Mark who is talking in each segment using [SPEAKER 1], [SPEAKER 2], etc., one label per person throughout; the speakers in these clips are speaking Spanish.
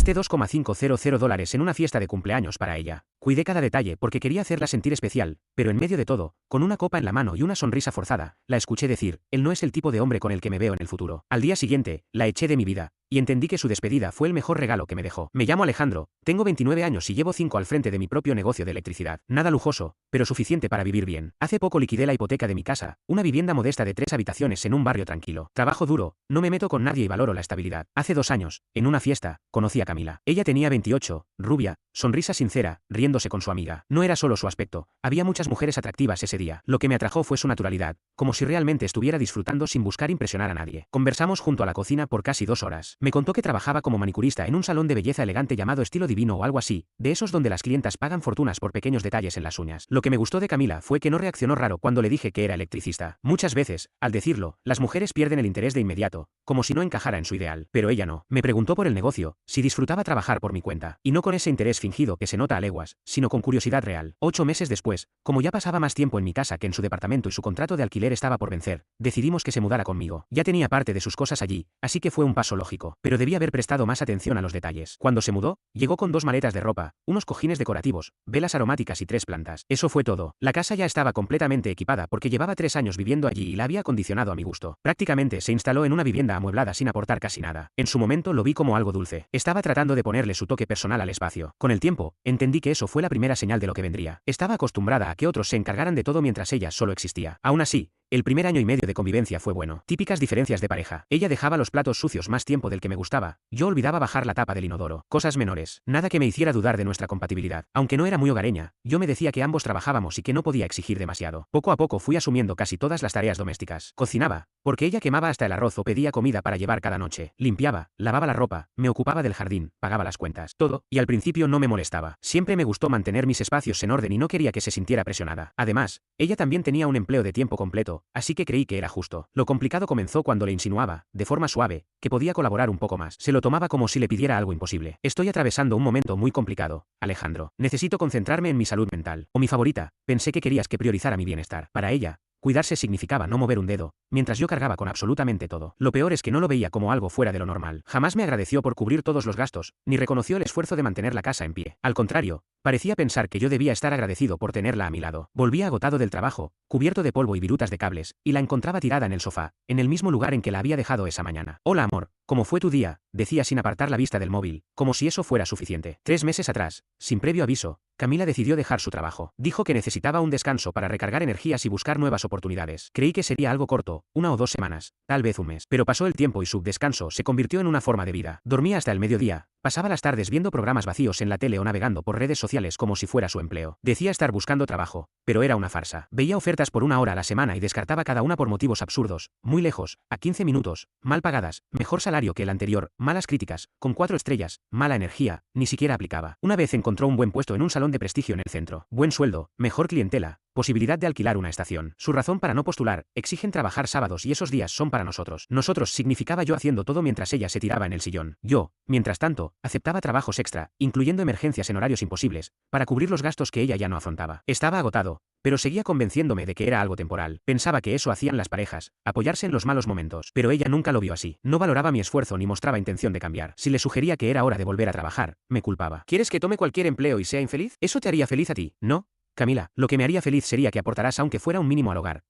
[SPEAKER 1] Gasté $2,500 en una fiesta de cumpleaños para ella. Cuidé cada detalle porque quería hacerla sentir especial, pero en medio de todo, con una copa en la mano y una sonrisa forzada, la escuché decir, él no es el tipo de hombre con el que me veo en el futuro. Al día siguiente, la eché de mi vida, y entendí que su despedida fue el mejor regalo que me dejó. Me llamo Alejandro, tengo 29 años y llevo 5 al frente de mi propio negocio de electricidad. Nada lujoso, pero suficiente para vivir bien. Hace poco liquidé la hipoteca de mi casa, una vivienda modesta de 3 habitaciones en un barrio tranquilo. Trabajo duro, no me meto con nadie y valoro la estabilidad. Hace 2 años, en una fiesta, conocí a Camila. Ella tenía 28, rubia, sonrisa sincera, riéndose con su amiga. No era solo su aspecto, había muchas mujeres atractivas ese día. Lo que me atrajo fue su naturalidad, como si realmente estuviera disfrutando sin buscar impresionar a nadie. Conversamos junto a la cocina por casi 2 horas. Me contó que trabajaba como manicurista en un salón de belleza elegante llamado Estilo Divino o algo así, de esos donde las clientas pagan fortunas por pequeños detalles en las uñas. Lo que me gustó de Camila fue que no reaccionó raro cuando le dije que era electricista. Muchas veces, al decirlo, las mujeres pierden el interés de inmediato, como si no encajara en su ideal. Pero ella no. Me preguntó por el negocio, si disfrutaba trabajar por mi cuenta, y no con ese interés fingido que se nota a leguas, sino con curiosidad real. 8 meses después, como ya pasaba más tiempo en mi casa que en su departamento y su contrato de alquiler estaba por vencer, decidimos que se mudara conmigo. Ya tenía parte de sus cosas allí, así que fue un paso lógico, pero debía haber prestado más atención a los detalles. Cuando se mudó, llegó con 2 maletas de ropa, unos cojines decorativos, velas aromáticas y 3 plantas. Eso fue todo. La casa ya estaba completamente equipada porque llevaba 3 años viviendo allí y la había acondicionado a mi gusto. Prácticamente se instaló en una vivienda amueblada sin aportar casi nada. En su momento lo vi como algo dulce. Estaba tratando de ponerle su toque personal al espacio. Con el tiempo, entendí que eso fue la primera señal de lo que vendría. Estaba acostumbrada a que otros se encargaran de todo mientras ella solo existía. Aún así, el primer año y medio de convivencia fue bueno. Típicas diferencias de pareja. Ella dejaba los platos sucios más tiempo del que me gustaba. Yo olvidaba bajar la tapa del inodoro. Cosas menores. Nada que me hiciera dudar de nuestra compatibilidad. Aunque no era muy hogareña, yo me decía que ambos trabajábamos y que no podía exigir demasiado. Poco a poco fui asumiendo casi todas las tareas domésticas. Cocinaba, porque ella quemaba hasta el arroz o pedía comida para llevar cada noche. Limpiaba, lavaba la ropa, me ocupaba del jardín, pagaba las cuentas. Todo, y al principio no me molestaba. Siempre me gustó mantener mis espacios en orden y no quería que se sintiera presionada. Además, ella también tenía un empleo de tiempo completo, así que creí que era justo. Lo complicado comenzó cuando le insinuaba, de forma suave, que podía colaborar un poco más. Se lo tomaba como si le pidiera algo imposible. Estoy atravesando un momento muy complicado, Alejandro. Necesito concentrarme en mi salud mental. O mi favorita, pensé que querías que priorizara mi bienestar. Para ella, cuidarse significaba no mover un dedo, mientras yo cargaba con absolutamente todo. Lo peor es que no lo veía como algo fuera de lo normal. Jamás me agradeció por cubrir todos los gastos, ni reconoció el esfuerzo de mantener la casa en pie. Al contrario, parecía pensar que yo debía estar agradecido por tenerla a mi lado. Volvía agotado del trabajo, cubierto de polvo y virutas de cables, y la encontraba tirada en el sofá, en el mismo lugar en que la había dejado esa mañana. Hola amor, ¿cómo fue tu día?, decía sin apartar la vista del móvil, como si eso fuera suficiente. 3 meses atrás, sin previo aviso, Camila decidió dejar su trabajo. Dijo que necesitaba un descanso para recargar energías y buscar nuevas oportunidades. Creí que sería algo corto, 1 o 2 semanas, tal vez un mes. Pero pasó el tiempo y su descanso se convirtió en una forma de vida. Dormía hasta el mediodía, pasaba las tardes viendo programas vacíos en la tele o navegando por redes sociales como si fuera su empleo. Decía estar buscando trabajo, pero era una farsa. Veía ofertas por 1 hora a la semana y descartaba cada una por motivos absurdos, muy lejos, a 15 minutos, mal pagadas, mejor salario que el anterior, malas críticas, con 4 estrellas, mala energía, ni siquiera aplicaba. Una vez encontró un buen puesto en un salón de prestigio en el centro, buen sueldo, mejor clientela, posibilidad de alquilar una estación. Su razón para no postular, exigen trabajar sábados y esos días son para nosotros. Nosotros significaba yo haciendo todo mientras ella se tiraba en el sillón. Yo, mientras tanto, aceptaba trabajos extra, incluyendo emergencias en horarios imposibles, para cubrir los gastos que ella ya no afrontaba. Estaba agotado, pero seguía convenciéndome de que era algo temporal. Pensaba que eso hacían las parejas, apoyarse en los malos momentos. Pero ella nunca lo vio así. No valoraba mi esfuerzo ni mostraba intención de cambiar. Si le sugería que era hora de volver a trabajar, me culpaba. ¿Quieres que tome cualquier empleo y sea infeliz? ¿Eso te haría feliz a ti? ¿No? Camila, lo que me haría feliz sería que aportaras aunque fuera un mínimo al hogar.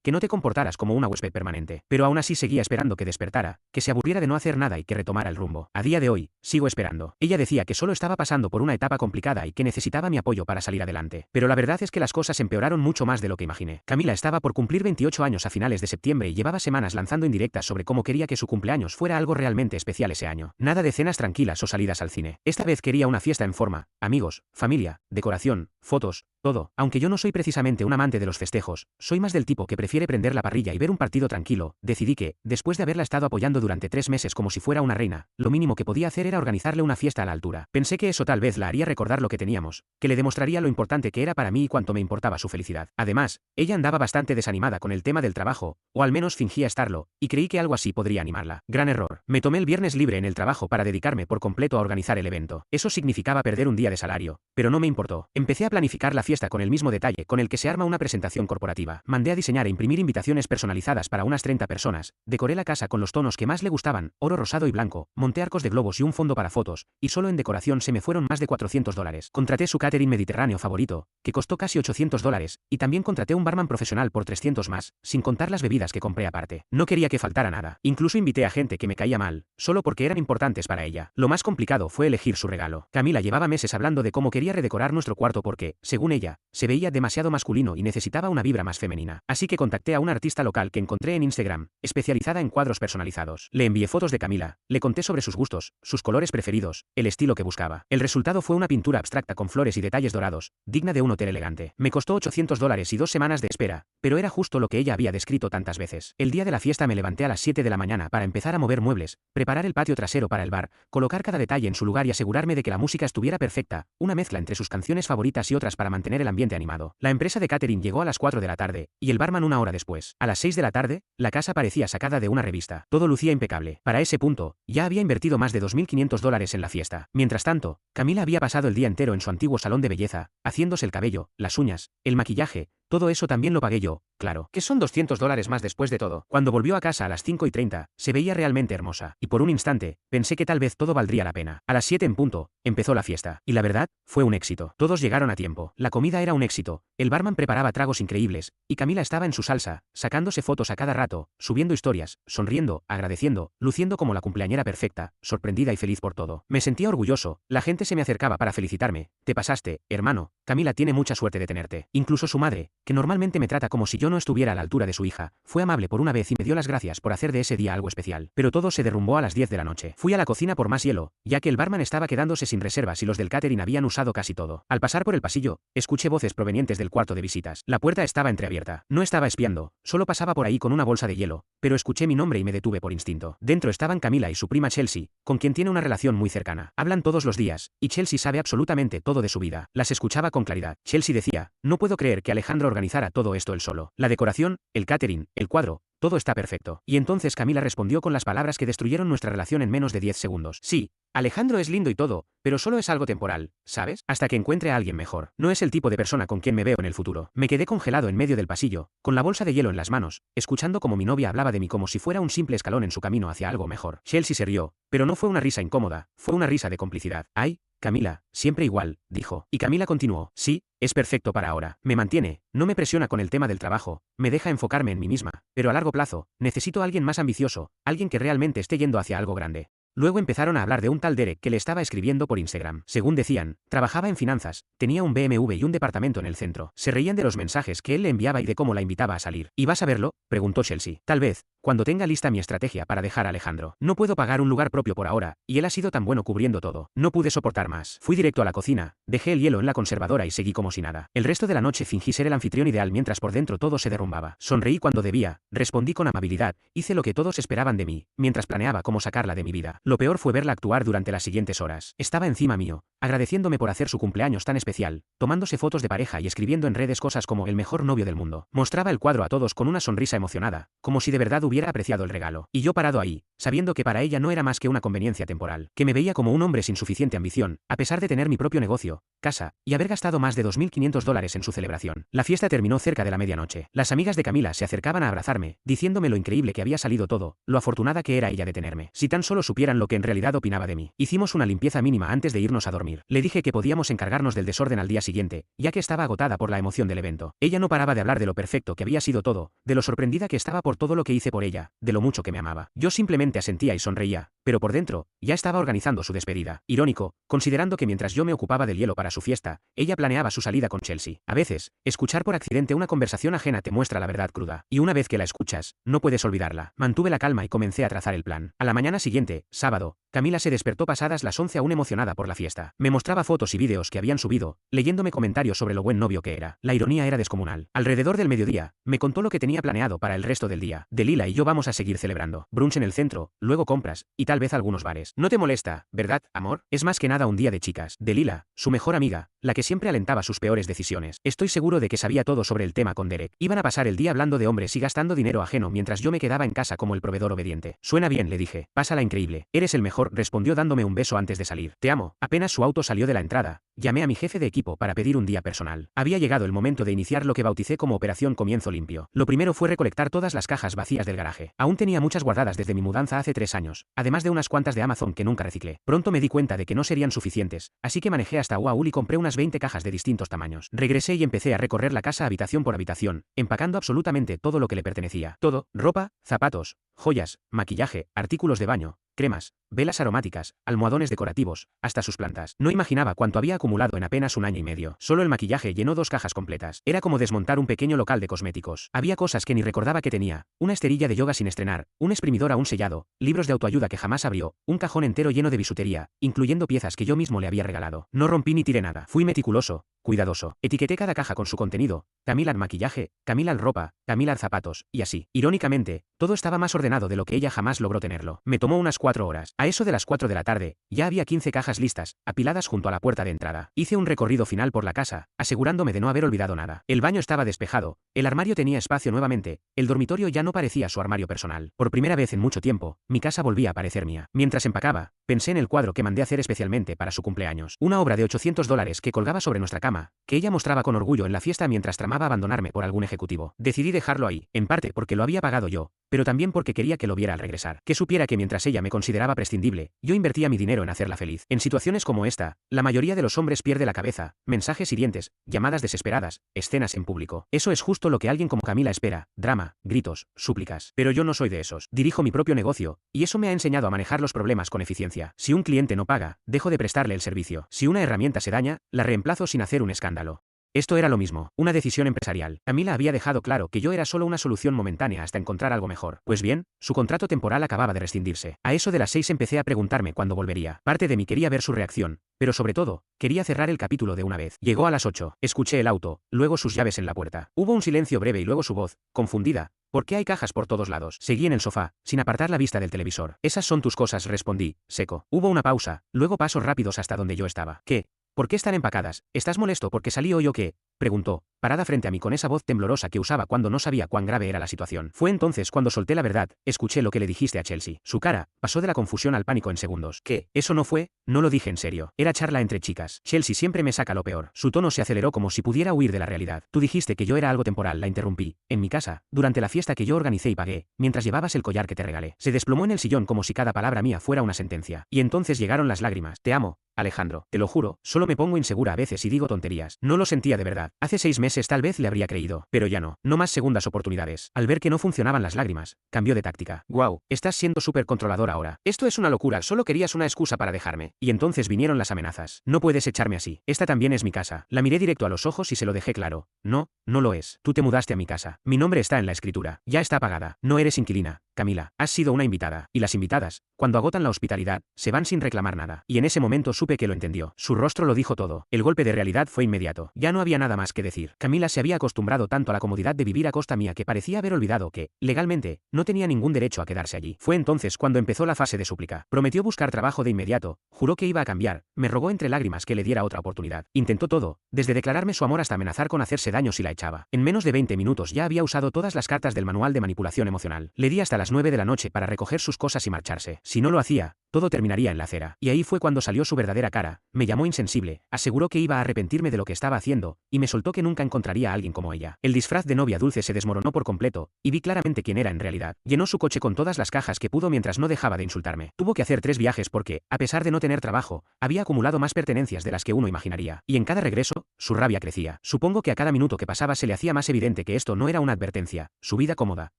[SPEAKER 1] Que no te comportaras como una huésped permanente. Pero aún así seguía esperando que despertara, que se aburriera de no hacer nada y que retomara el rumbo. A día de hoy, sigo esperando. Ella decía que solo estaba pasando por una etapa complicada y que necesitaba mi apoyo para salir adelante. Pero la verdad es que las cosas empeoraron mucho más de lo que imaginé. Camila estaba por cumplir 28 años a finales de septiembre y llevaba semanas lanzando indirectas sobre cómo quería que su cumpleaños fuera algo realmente especial ese año. Nada de cenas tranquilas o salidas al cine. Esta vez quería una fiesta en forma, amigos, familia, decoración, fotos, todo. Aunque yo no soy precisamente un amante de los festejos, soy más del tipo que prefiere prender la parrilla y ver un partido tranquilo. Decidí que, después de haberla estado apoyando durante 3 meses como si fuera una reina, lo mínimo que podía hacer era organizarle una fiesta a la altura. Pensé que eso tal vez la haría recordar lo que teníamos, que le demostraría lo importante que era para mí y cuánto me importaba su felicidad. Además, ella andaba bastante desanimada con el tema del trabajo, o al menos fingía estarlo, y creí que algo así podría animarla. Gran error. Me tomé el viernes libre en el trabajo para dedicarme por completo a organizar el evento. Eso significaba perder un día de salario, pero no me importó. Empecé a planificar la fiesta con el mismo detalle con el que se arma una presentación corporativa. Mandé a diseñar e imprimir invitaciones personalizadas para unas 30 personas, decoré la casa con los tonos que más le gustaban, oro rosado y blanco, monté arcos de globos y un fondo para fotos, y solo en decoración se me fueron más de $400. Contraté su catering mediterráneo favorito, que costó casi $800, y también contraté un barman profesional por 300 más, sin contar las bebidas que compré aparte. No quería que faltara nada. Incluso invité a gente que me caía mal, solo porque eran importantes para ella. Lo más complicado fue elegir su regalo. Camila llevaba meses hablando de cómo quería redecorar nuestro cuarto porque, según ella, se veía demasiado masculino y necesitaba una vibra más femenina. Así que contacté a una artista local que encontré en Instagram, especializada en cuadros personalizados. Le envié fotos de Camila, le conté sobre sus gustos, sus colores preferidos, el estilo que buscaba. El resultado fue una pintura abstracta con flores y detalles dorados, digna de un hotel elegante. Me costó $800 y 2 semanas de espera, pero era justo lo que ella había descrito tantas veces. El día de la fiesta me levanté a las 7 de la mañana para empezar a mover muebles, preparar el patio trasero para el bar, colocar cada detalle en su lugar y asegurarme de que la música estuviera perfecta, una mezcla entre sus canciones favoritas y otras para mantener el ambiente animado. La empresa de catering llegó a las 4 de la tarde, y el barman una hora después. A las 6 de la tarde, la casa parecía sacada de una revista. Todo lucía impecable. Para ese punto, ya había invertido más de $2.500 en la fiesta. Mientras tanto, Camila había pasado el día entero en su antiguo salón de belleza, haciéndose el cabello, las uñas, el maquillaje. Todo eso también lo pagué yo, claro. ¿Qué son $200 más después de todo? Cuando volvió a casa a las 5:30, se veía realmente hermosa, y por un instante, pensé que tal vez todo valdría la pena. A las 7 en punto, empezó la fiesta, y la verdad, fue un éxito. Todos llegaron a tiempo, la comida era un éxito, el barman preparaba tragos increíbles, y Camila estaba en su salsa, sacándose fotos a cada rato, subiendo historias, sonriendo, agradeciendo, luciendo como la cumpleañera perfecta, sorprendida y feliz por todo. Me sentía orgulloso, la gente se me acercaba para felicitarme. Te pasaste, hermano, Camila tiene mucha suerte de tenerte. Incluso su madre, que normalmente me trata como si yo no estuviera a la altura de su hija, fue amable por una vez y me dio las gracias por hacer de ese día algo especial. Pero todo se derrumbó a las 10 de la noche. Fui a la cocina por más hielo, ya que el barman estaba quedándose sin reservas y los del catering habían usado casi todo. Al pasar por el pasillo, escuché voces provenientes del cuarto de visitas. La puerta estaba entreabierta. No estaba espiando, solo pasaba por ahí con una bolsa de hielo, pero escuché mi nombre y me detuve por instinto. Dentro estaban Camila y su prima Chelsea, con quien tiene una relación muy cercana. Hablan todos los días, y Chelsea sabe absolutamente todo de su vida. Las escuchaba con claridad. Chelsea decía, no puedo creer que Alejandro organizara todo esto él solo. La decoración, el catering, el cuadro, todo está perfecto. Y entonces Camila respondió con las palabras que destruyeron nuestra relación en menos de 10 segundos. Sí, Alejandro es lindo y todo, pero solo es algo temporal, ¿sabes? Hasta que encuentre a alguien mejor. No es el tipo de persona con quien me veo en el futuro. Me quedé congelado en medio del pasillo, con la bolsa de hielo en las manos, escuchando como mi novia hablaba de mí como si fuera un simple escalón en su camino hacia algo mejor. Chelsea se rió, pero no fue una risa incómoda, fue una risa de complicidad. Ay, Camila, siempre igual, dijo. Y Camila continuó, sí, es perfecto para ahora. Me mantiene, no me presiona con el tema del trabajo, me deja enfocarme en mí misma, pero a largo plazo, necesito a alguien más ambicioso, alguien que realmente esté yendo hacia algo grande. Luego empezaron a hablar de un tal Derek que le estaba escribiendo por Instagram. Según decían, trabajaba en finanzas, tenía un BMW y un departamento en el centro. Se reían de los mensajes que él le enviaba y de cómo la invitaba a salir. ¿Y vas a verlo?, preguntó Chelsea. Tal vez, cuando tenga lista mi estrategia para dejar a Alejandro. No puedo pagar un lugar propio por ahora, y él ha sido tan bueno cubriendo todo. No pude soportar más. Fui directo a la cocina, dejé el hielo en la conservadora y seguí como si nada. El resto de la noche fingí ser el anfitrión ideal mientras por dentro todo se derrumbaba. Sonreí cuando debía, respondí con amabilidad, hice lo que todos esperaban de mí, mientras planeaba cómo sacarla de mi vida. Lo peor fue verla actuar durante las siguientes horas. Estaba encima mío, agradeciéndome por hacer su cumpleaños tan especial, tomándose fotos de pareja y escribiendo en redes cosas como el mejor novio del mundo. Mostraba el cuadro a todos con una sonrisa emocionada, como si de verdad hubiera apreciado el regalo. Y yo parado ahí, sabiendo que para ella no era más que una conveniencia temporal, que me veía como un hombre sin suficiente ambición, a pesar de tener mi propio negocio, casa, y haber gastado más de $2.500 en su celebración. La fiesta terminó cerca de la medianoche. Las amigas de Camila se acercaban a abrazarme, diciéndome lo increíble que había salido todo, lo afortunada que era ella de tenerme. Si tan solo supieran lo que en realidad opinaba de mí. Hicimos una limpieza mínima antes de irnos a dormir. Le dije que podíamos encargarnos del desorden al día siguiente, ya que estaba agotada por la emoción del evento. Ella no paraba de hablar de lo perfecto que había sido todo, de lo sorprendida que estaba por todo lo que hice por ella, de lo mucho que me amaba. Yo simplemente asentía y sonreía, pero por dentro, ya estaba organizando su despedida. Irónico, considerando que mientras yo me ocupaba del hielo para su fiesta, ella planeaba su salida con Chelsea. A veces, escuchar por accidente una conversación ajena te muestra la verdad cruda, y una vez que la escuchas, no puedes olvidarla. Mantuve la calma y comencé a trazar el plan. A la mañana siguiente, sábado, Camila se despertó pasadas las 11 aún emocionada por la fiesta. Me mostraba fotos y vídeos que habían subido, leyéndome comentarios sobre lo buen novio que era. La ironía era descomunal. Alrededor del mediodía, me contó lo que tenía planeado para el resto del día. Delila y yo vamos a seguir celebrando. Brunch en el centro, luego compras, y tal vez algunos bares. No te molesta, ¿verdad, amor? Es más que nada un día de chicas. Delila, su mejor amiga, la que siempre alentaba sus peores decisiones. Estoy seguro de que sabía todo sobre el tema con Derek. Iban a pasar el día hablando de hombres y gastando dinero ajeno mientras yo me quedaba en casa como el proveedor obediente. Suena bien, le dije. Pásala increíble. Eres el mejor, respondió dándome un beso antes de salir. Te amo. Apenas su auto salió de la entrada, llamé a mi jefe de equipo para pedir un día personal. Había llegado el momento de iniciar lo que bauticé como Operación Comienzo Limpio. Lo primero fue recolectar todas las cajas vacías del garaje. Aún tenía muchas guardadas desde mi mudanza hace 3 años, además de unas cuantas de Amazon que nunca reciclé. Pronto me di cuenta de que no serían suficientes, así que manejé hasta Uaul y compré unas 20 cajas de distintos tamaños. Regresé y empecé a recorrer la casa habitación por habitación, empacando absolutamente todo lo que le pertenecía. Todo: ropa, zapatos, joyas, maquillaje, artículos de baño, cremas, velas aromáticas, almohadones decorativos, hasta sus plantas. No imaginaba cuánto había acumulado en apenas un año y medio. Solo el maquillaje llenó 2 cajas completas. Era como desmontar un pequeño local de cosméticos. Había cosas que ni recordaba que tenía: una esterilla de yoga sin estrenar, un exprimidor aún sellado, libros de autoayuda que jamás abrió, un cajón entero lleno de bisutería, incluyendo piezas que yo mismo le había regalado. No rompí ni tiré nada. Fui meticuloso, cuidadoso. Etiqueté cada caja con su contenido: Camila al maquillaje, Camila al ropa, Camila al zapatos, y así. Irónicamente, todo estaba más ordenado de lo que ella jamás logró tenerlo. Me tomó unas 4 horas. A eso de las 4 de la tarde, ya había 15 cajas listas, apiladas junto a la puerta de entrada. Hice un recorrido final por la casa, asegurándome de no haber olvidado nada. El baño estaba despejado, el armario tenía espacio nuevamente, el dormitorio ya no parecía su armario personal. Por primera vez en mucho tiempo, mi casa volvía a parecer mía. Mientras empacaba, pensé en el cuadro que mandé hacer especialmente para su cumpleaños. Una obra de $800 que colgaba sobre nuestra cama, que ella mostraba con orgullo en la fiesta mientras tramaba abandonarme por algún ejecutivo. Decidí dejarlo ahí, en parte porque lo había pagado yo, pero también porque quería que lo viera al regresar. Que supiera que mientras ella me consideraba prescindible, yo invertía mi dinero en hacerla feliz. En situaciones como esta, la mayoría de los hombres pierde la cabeza: mensajes hirientes, llamadas desesperadas, escenas en público. Eso es justo lo que alguien como Camila espera: drama, gritos, súplicas. Pero yo no soy de esos. Dirijo mi propio negocio, y eso me ha enseñado a manejar los problemas con eficiencia. Si un cliente no paga, dejo de prestarle el servicio. Si una herramienta se daña, la reemplazo sin hacer un escándalo. Esto era lo mismo, una decisión empresarial. Camila había dejado claro que yo era solo una solución momentánea hasta encontrar algo mejor. Pues bien, su contrato temporal acababa de rescindirse. A eso de las 6 empecé a preguntarme cuándo volvería. Parte de mí quería ver su reacción, pero sobre todo, quería cerrar el capítulo de una vez. Llegó a las 8, escuché el auto, luego sus llaves en la puerta. Hubo un silencio breve y luego su voz, confundida: ¿por qué hay cajas por todos lados? Seguí en el sofá, sin apartar la vista del televisor. Esas son tus cosas, respondí, seco. Hubo una pausa, luego pasos rápidos hasta donde yo estaba. ¿Qué? ¿Por qué están empacadas? ¿Estás molesto porque salí hoy o qué?, preguntó, parada frente a mí con esa voz temblorosa que usaba cuando no sabía cuán grave era la situación. Fue entonces cuando solté la verdad: escuché lo que le dijiste a Chelsea. Su cara pasó de la confusión al pánico en segundos. ¿Qué? ¿Eso no fue? No lo dije en serio. Era charla entre chicas. Chelsea siempre me saca lo peor. Su tono se aceleró como si pudiera huir de la realidad. Tú dijiste que yo era algo temporal, la interrumpí. En mi casa, durante la fiesta que yo organicé y pagué, mientras llevabas el collar que te regalé. Se desplomó en el sillón como si cada palabra mía fuera una sentencia. Y entonces llegaron las lágrimas. Te amo, Alejandro. Te lo juro, solo me pongo insegura a veces y digo tonterías. No lo sentía de verdad. Hace 6 meses tal vez le habría creído, pero ya no. No más segundas oportunidades. Al ver que no funcionaban las lágrimas, cambió de táctica. Guau, estás siendo súper controlador ahora. Esto es una locura, solo querías una excusa para dejarme. Y entonces vinieron las amenazas. No puedes echarme así. Esta también es mi casa. La miré directo a los ojos y se lo dejé claro. No, no lo es. Tú te mudaste a mi casa. Mi nombre está en la escritura. Ya está pagada. No eres inquilina, Camila. Has sido una invitada. Y las invitadas, cuando agotan la hospitalidad, se van sin reclamar nada. Y en ese momento supe que lo entendió. Su rostro lo dijo todo. El golpe de realidad fue inmediato. Ya no había nada más que decir. Camila se había acostumbrado tanto a la comodidad de vivir a costa mía que parecía haber olvidado que, legalmente, no tenía ningún derecho a quedarse allí. Fue entonces cuando empezó la fase de súplica. Prometió buscar trabajo de inmediato, juró que iba a cambiar, me rogó entre lágrimas que le diera otra oportunidad. Intentó todo, desde declararme su amor hasta amenazar con hacerse daño si la echaba. En menos de 20 minutos ya había usado todas las cartas del manual de manipulación emocional. Le di hasta las 9 de la noche para recoger sus cosas y marcharse. Si no lo hacía, todo terminaría en la acera. Y ahí fue cuando salió su verdadera cara. Me llamó insensible, aseguró que iba a arrepentirme de lo que estaba haciendo, y me soltó que nunca encontraría a alguien como ella. El disfraz de novia dulce se desmoronó por completo, y vi claramente quién era en realidad. Llenó su coche con todas las cajas que pudo mientras no dejaba de insultarme. Tuvo que hacer 3 viajes porque, a pesar de no tener trabajo, había acumulado más pertenencias de las que uno imaginaría. Y en cada regreso, su rabia crecía. Supongo que a cada minuto que pasaba se le hacía más evidente que esto no era una advertencia. Su vida cómoda,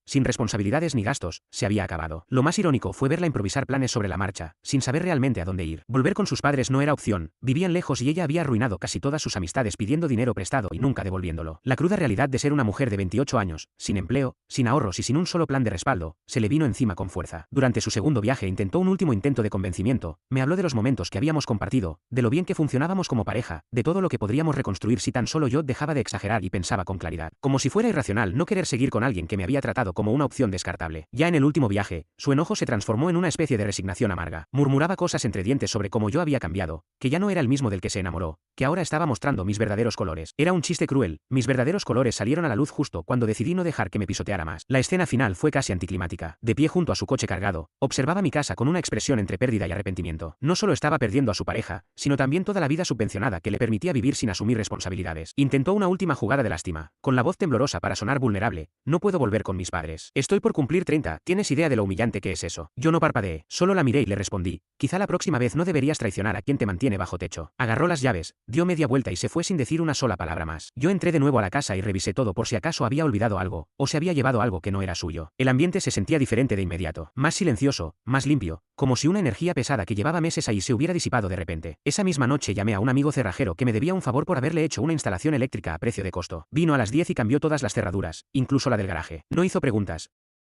[SPEAKER 1] sin responsabilidades ni gastos, se había acabado. Lo más irónico fue verla improvisar planes sobre la marcha, sin saber realmente a dónde ir. Volver con sus padres no era opción, vivían lejos y ella había arruinado casi todas sus amistades pidiendo dinero prestado y nunca devolviéndolo. La cruda realidad de ser una mujer de 28 años, sin empleo, sin ahorros y sin un solo plan de respaldo, se le vino encima con fuerza. Durante su segundo viaje intentó un último intento de convencimiento, me habló de los momentos que habíamos compartido, de lo bien que funcionábamos como pareja, de todo lo que podríamos reconstruir si tan solo yo dejaba de exagerar y pensaba con claridad. Como si fuera irracional no querer seguir con alguien que me había tratado como una opción descartable. Ya en el último viaje, su enojo se transformó en una especie de resignación amarga. Murmuraba cosas entre dientes sobre cómo yo había cambiado, que ya no era el mismo del que se enamoró, que ahora estaba mostrando mis verdaderos colores. Era un chiste cruel, mis verdaderos colores salieron a la luz justo cuando decidí no dejar que me pisoteara más. La escena final fue casi anticlimática. De pie junto a su coche cargado, observaba mi casa con una expresión entre pérdida y arrepentimiento. No solo estaba perdiendo a su pareja, sino también toda la vida subvencionada que le permitía vivir sin asumir responsabilidades. Intentó una última jugada de lástima, con la voz temblorosa para sonar vulnerable. No puedo volver con mis padres. Estoy por cumplir 30, ¿tienes idea de lo humillante que es eso? Yo no parpadeé, solo la miré y le respondí, quizá la próxima vez no deberías traicionar a quien te mantiene bajo techo. Agarró las llaves, dio media vuelta y se fue sin decir una sola palabra más. Yo entré de nuevo a la casa y revisé todo por si acaso había olvidado algo, o se había llevado algo que no era suyo. El ambiente se sentía diferente de inmediato, más silencioso, más limpio, como si una energía pesada que llevaba meses ahí se hubiera disipado de repente. Esa misma noche llamé a un amigo cerrajero que me debía un favor por haberle hecho una instalación eléctrica a precio de costo. Vino a las 10 y cambió todas las cerraduras, incluso la del garaje. No hizo preguntas.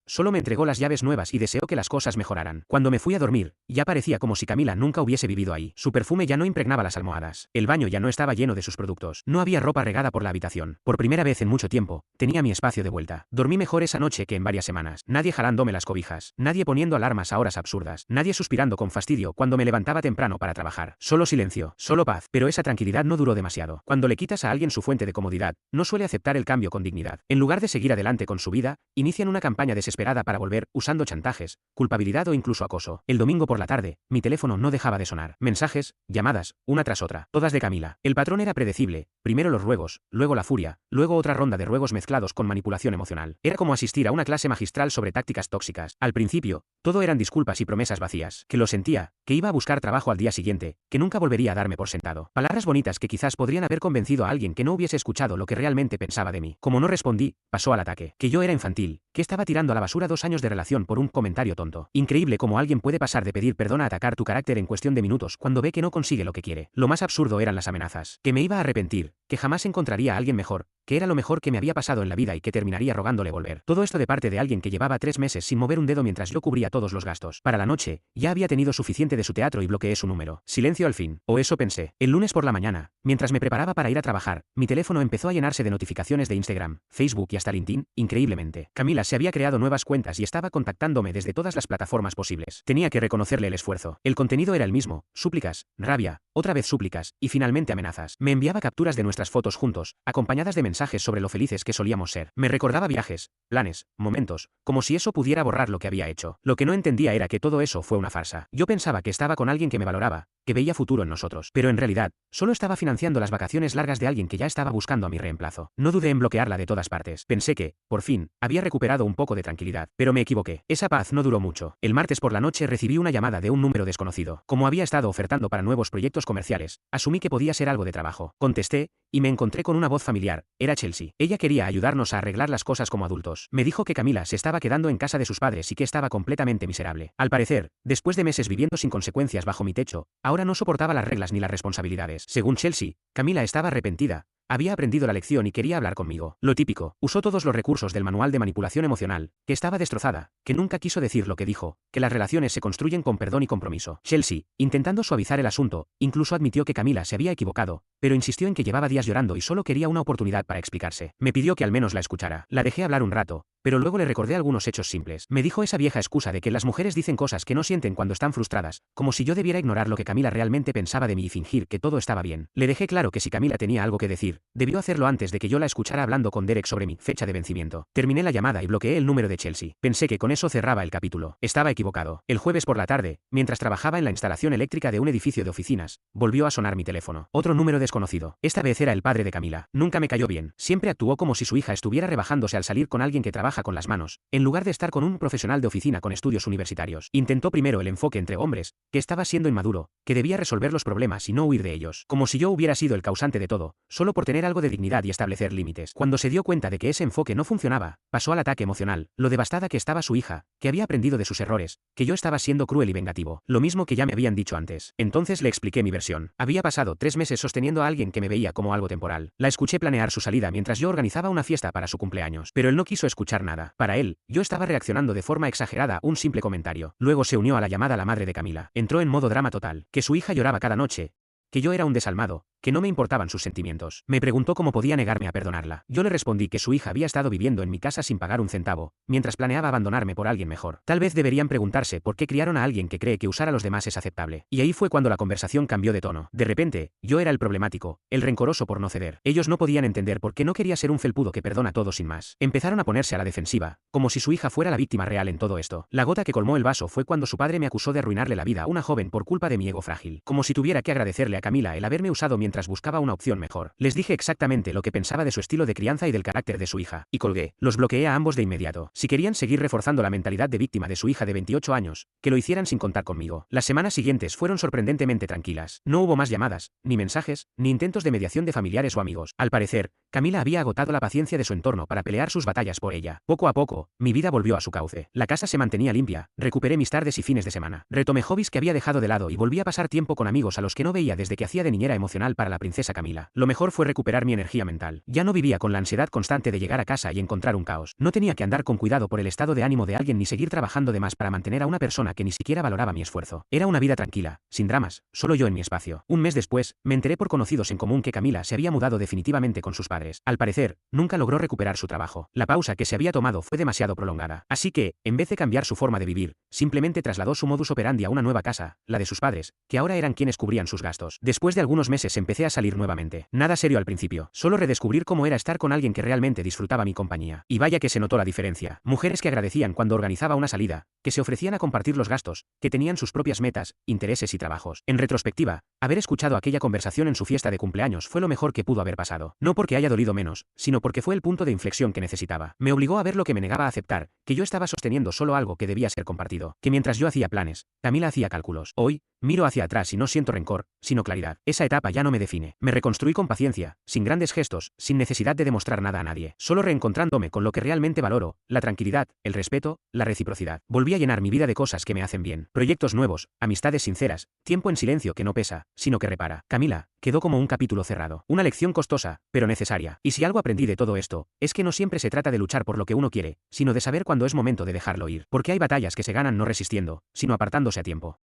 [SPEAKER 1] Solo me entregó las llaves nuevas y deseó que las cosas mejoraran. Cuando me fui a dormir, ya parecía como si Camila nunca hubiese vivido ahí. Su perfume ya no impregnaba las almohadas. El baño ya no estaba lleno de sus productos. No había ropa regada por la habitación. Por primera vez en mucho tiempo, tenía mi espacio de vuelta. Dormí mejor esa noche que en varias semanas. Nadie jalándome las cobijas. Nadie poniendo alarmas a horas absurdas. Nadie suspirando con fastidio cuando me levantaba temprano para trabajar. Solo silencio. Solo paz. Pero esa tranquilidad no duró demasiado. Cuando le quitas a alguien su fuente de comodidad, no suele aceptar el cambio con dignidad. En lugar de seguir adelante con su vida, inician una campaña desesperada para volver, usando chantajes, culpabilidad o incluso acoso. El domingo por la tarde, mi teléfono no dejaba de sonar. Mensajes, llamadas, una tras otra, todas de Camila. El patrón era predecible, primero los ruegos, luego la furia, luego otra ronda de ruegos mezclados con manipulación emocional. Era como asistir a una clase magistral sobre tácticas tóxicas. Al principio, todo eran disculpas y promesas vacías, que lo sentía, que iba a buscar trabajo al día siguiente, que nunca volvería a darme por sentado. Palabras bonitas que quizás podrían haber convencido a alguien que no hubiese escuchado lo que realmente pensaba de mí. Como no respondí, pasó al ataque. Que yo era infantil, que estaba tirando a la basura 2 años de relación por un comentario tonto. Increíble cómo alguien puede pasar de pedir perdón a atacar tu carácter en cuestión de minutos cuando ve que no consigue lo que quiere. Lo más absurdo eran las amenazas. Que me iba a arrepentir, que jamás encontraría a alguien mejor, que era lo mejor que me había pasado en la vida y que terminaría rogándole volver. Todo esto de parte de alguien que llevaba 3 meses sin mover un dedo mientras yo cubría todos los gastos. Para la noche, ya había tenido suficiente de su teatro y bloqueé su número. Silencio al fin. O eso pensé. El lunes por la mañana, mientras me preparaba para ir a trabajar, mi teléfono empezó a llenarse de notificaciones de Instagram, Facebook y hasta LinkedIn, increíblemente. Camila se había creado nuevas cuentas y estaba contactándome desde todas las plataformas posibles. Tenía que reconocerle el esfuerzo. El contenido era el mismo, súplicas, rabia, otra vez súplicas, y finalmente amenazas. Me enviaba capturas de nuestras fotos juntos, acompañadas de mensajes sobre lo felices que solíamos ser. Me recordaba viajes, planes, momentos, como si eso pudiera borrar lo que había hecho. Lo que no entendía era que todo eso fue una farsa. Yo pensaba que estaba con alguien que me valoraba, que veía futuro en nosotros, pero en realidad, solo estaba financiando las vacaciones largas de alguien que ya estaba buscando a mi reemplazo. No dudé en bloquearla de todas partes. Pensé que, por fin, había recuperado un poco de tranquilidad, pero me equivoqué. Esa paz no duró mucho. El martes por la noche recibí una llamada de un número desconocido. Como había estado ofertando para nuevos proyectos comerciales, asumí que podía ser algo de trabajo. Contesté, y me encontré con una voz familiar. Era Chelsea. Ella quería ayudarnos a arreglar las cosas como adultos. Me dijo que Camila se estaba quedando en casa de sus padres y que estaba completamente miserable. Al parecer, después de meses viviendo sin consecuencias bajo mi techo, ahora no soportaba las reglas ni las responsabilidades. Según Chelsea, Camila estaba arrepentida. Había aprendido la lección y quería hablar conmigo. Lo típico, usó todos los recursos del manual de manipulación emocional, que estaba destrozada, que nunca quiso decir lo que dijo, que las relaciones se construyen con perdón y compromiso. Chelsea, intentando suavizar el asunto, incluso admitió que Camila se había equivocado, pero insistió en que llevaba días llorando y solo quería una oportunidad para explicarse. Me pidió que al menos la escuchara. La dejé hablar un rato, pero luego le recordé algunos hechos simples. Me dijo esa vieja excusa de que las mujeres dicen cosas que no sienten cuando están frustradas, como si yo debiera ignorar lo que Camila realmente pensaba de mí y fingir que todo estaba bien. Le dejé claro que si Camila tenía algo que decir, debió hacerlo antes de que yo la escuchara hablando con Derek sobre mi fecha de vencimiento. Terminé la llamada y bloqueé el número de Chelsea. Pensé que con eso cerraba el capítulo. Estaba equivocado. El jueves por la tarde, mientras trabajaba en la instalación eléctrica de un edificio de oficinas, volvió a sonar mi teléfono. Otro número desconocido. Esta vez era el padre de Camila. Nunca me cayó bien. Siempre actuó como si su hija estuviera rebajándose al salir con alguien que trabaja con las manos, en lugar de estar con un profesional de oficina con estudios universitarios. Intentó primero el enfoque entre hombres, que estaba siendo inmaduro, que debía resolver los problemas y no huir de ellos. Como si yo hubiera sido el causante de todo, solo por tener algo de dignidad y establecer límites. Cuando se dio cuenta de que ese enfoque no funcionaba, pasó al ataque emocional, lo devastada que estaba su hija, que había aprendido de sus errores, que yo estaba siendo cruel y vengativo, lo mismo que ya me habían dicho antes. Entonces le expliqué mi versión. Había pasado 3 meses sosteniendo a alguien que me veía como algo temporal. La escuché planear su salida mientras yo organizaba una fiesta para su cumpleaños, pero él no quiso escuchar nada. Para él, yo estaba reaccionando de forma exagerada a un simple comentario. Luego se unió a la llamada la madre de Camila. Entró en modo drama total, que su hija lloraba cada noche, que yo era un desalmado, que no me importaban sus sentimientos. Me preguntó cómo podía negarme a perdonarla. Yo le respondí que su hija había estado viviendo en mi casa sin pagar un centavo, mientras planeaba abandonarme por alguien mejor. Tal vez deberían preguntarse por qué criaron a alguien que cree que usar a los demás es aceptable. Y ahí fue cuando la conversación cambió de tono. De repente, yo era el problemático, el rencoroso por no ceder. Ellos no podían entender por qué no quería ser un felpudo que perdona todo sin más. Empezaron a ponerse a la defensiva, como si su hija fuera la víctima real en todo esto. La gota que colmó el vaso fue cuando su padre me acusó de arruinarle la vida a una joven por culpa de mi ego frágil. Como si tuviera que agradecerle a Camila el haberme usado mientras buscaba una opción mejor. Les dije exactamente lo que pensaba de su estilo de crianza y del carácter de su hija, y colgué. Los bloqueé a ambos de inmediato. Si querían seguir reforzando la mentalidad de víctima de su hija de 28 años, que lo hicieran sin contar conmigo. Las semanas siguientes fueron sorprendentemente tranquilas. No hubo más llamadas, ni mensajes, ni intentos de mediación de familiares o amigos. Al parecer, Camila había agotado la paciencia de su entorno para pelear sus batallas por ella. Poco a poco, mi vida volvió a su cauce. La casa se mantenía limpia, recuperé mis tardes y fines de semana. Retomé hobbies que había dejado de lado y volví a pasar tiempo con amigos a los que no veía desde que hacía de niñera emocional para la princesa Camila. Lo mejor fue recuperar mi energía mental. Ya no vivía con la ansiedad constante de llegar a casa y encontrar un caos. No tenía que andar con cuidado por el estado de ánimo de alguien ni seguir trabajando de más para mantener a una persona que ni siquiera valoraba mi esfuerzo. Era una vida tranquila, sin dramas, solo yo en mi espacio. Un mes después, me enteré por conocidos en común que Camila se había mudado definitivamente con sus padres. Al parecer, nunca logró recuperar su trabajo. La pausa que se había tomado fue demasiado prolongada. Así que, en vez de cambiar su forma de vivir, simplemente trasladó su modus operandi a una nueva casa, la de sus padres, que ahora eran quienes cubrían sus gastos. Después de algunos meses empecé a salir nuevamente. Nada serio al principio, solo redescubrir cómo era estar con alguien que realmente disfrutaba mi compañía. Y vaya que se notó la diferencia. Mujeres que agradecían cuando organizaba una salida, que se ofrecían a compartir los gastos, que tenían sus propias metas, intereses y trabajos. En retrospectiva, haber escuchado aquella conversación en su fiesta de cumpleaños fue lo mejor que pudo haber pasado. No porque haya dolido menos, sino porque fue el punto de inflexión que necesitaba. Me obligó a ver lo que me negaba a aceptar, que yo estaba sosteniendo solo algo que debía ser compartido, que mientras yo hacía planes, Camila hacía cálculos. Hoy, miro hacia atrás y no siento rencor, sino claridad. Esa etapa ya no me define. Me reconstruí con paciencia, sin grandes gestos, sin necesidad de demostrar nada a nadie, solo reencontrándome con lo que realmente valoro, la tranquilidad, el respeto, la reciprocidad. Volví a llenar mi vida de cosas que me hacen bien, proyectos nuevos, amistades sinceras, tiempo en silencio que no pesa, sino que repara. Camila quedó como un capítulo cerrado, una lección costosa, pero necesaria. Y si algo aprendí de todo esto, es que no siempre se trata de luchar por lo que uno quiere, sino de saber cuándo es momento de dejarlo ir, porque hay batallas que se ganan no resistiendo, sino apartándose a tiempo.